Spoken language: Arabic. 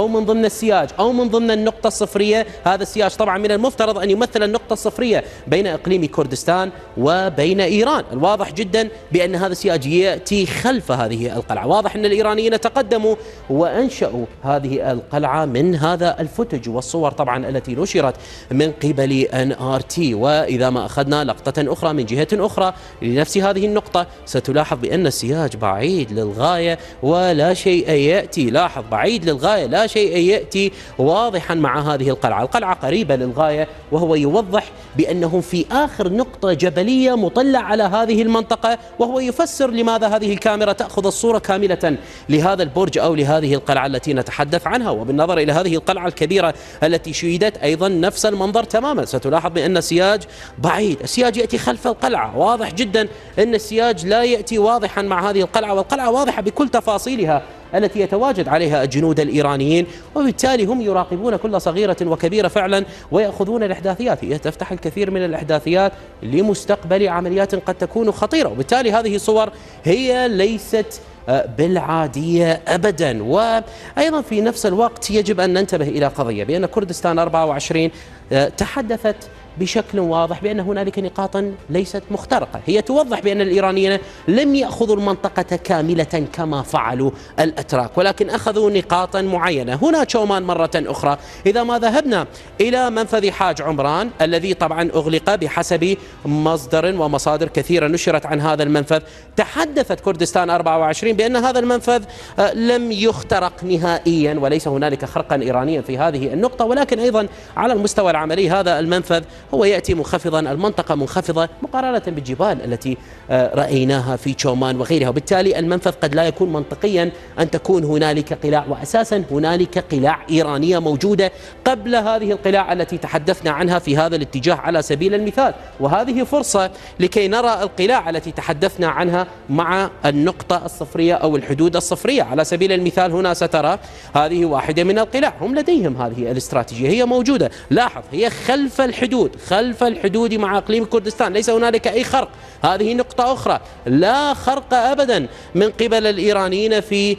أو من ضمن السياج أو من ضمن النقطة الصفرية. هذا السياج طبعا من المفترض أن يمثل النقطة الصفرية بين إقليم كردستان وبين إيران. الواضح جدا بأن هذا السياج يأتي خلف هذه القلعة. واضح أن الإيرانيين تقدموا وأنشأوا هذه القلعة من هذا الفوتج والصور طبعا التي نشرت من قبل NRT. وإذا ما أخذنا لقطة أخرى من جهة أخرى لنفس هذه النقطة ستلاحظ بأن السياج بعيد للغاية ولا شيء يأتي. لاحظ بعيد للغاية لا شيء يأتي واضحا مع هذه القلعة. القلعة قريبة للغاية وهو يوضح بأنهم في آخر نقطة جبلية مطلع على هذه المنطقة، وهو يفسر لماذا هذه الكاميرا تأخذ الصورة كاملة لهذا البرج أو لهذه القلعة التي نتحدث عنها. وبالنظر إلى هذه القلعة الكبيرة التي شيدت أيضا نفس المنظر تماما. ستلاحظ بأن السياج بعيد، السياج يأتي خلف القلعة. واضح جدا أن السياج لا يأتي واضحا مع هذه القلعة، والقلعة واضحة بكل تفاصيلها التي يتواجد عليها الجنود الإيرانيين، وبالتالي هم يراقبون كل صغيرة وكبيرة فعلا ويأخذون الإحداثيات. هي تفتح الكثير من الإحداثيات لمستقبل عمليات قد تكون خطيرة، وبالتالي هذه الصور هي ليست بالعادية أبدا. وأيضا في نفس الوقت يجب أن ننتبه إلى قضية بأن كردستان 24 تحدثت بشكل واضح بأن هنالك نقاطا ليست مخترقة. هي توضح بأن الإيرانيين لم يأخذوا المنطقة كاملة كما فعلوا الأتراك، ولكن أخذوا نقاطا معينة. هنا شومان مرة أخرى، إذا ما ذهبنا إلى منفذ حاج عمران الذي طبعا أغلق بحسب مصدر ومصادر كثيرة نشرت عن هذا المنفذ، تحدثت كردستان 24 بأن هذا المنفذ لم يخترق نهائيا وليس هنالك خرقا إيرانيا في هذه النقطة، ولكن أيضا على المستوى العملي هذا المنفذ هو يأتي منخفضا، المنطقة منخفضة مقارنة بالجبال التي رأيناها في شومان وغيرها، وبالتالي المنفذ قد لا يكون منطقيا أن تكون هنالك قلاع، وأساسا هنالك قلاع إيرانية موجودة قبل هذه القلاع التي تحدثنا عنها في هذا الاتجاه على سبيل المثال. وهذه فرصة لكي نرى القلاع التي تحدثنا عنها مع النقطة الصفرية أو الحدود الصفرية. على سبيل المثال هنا سترى هذه واحدة من القلاع، هم لديهم هذه الاستراتيجية، هي موجودة. لاحظ هي خلف الحدود، خلف الحدود مع إقليم كردستان، ليس هنالك أي خرق. هذه نقطة أخرى، لا خرق أبدا من قبل الإيرانيين في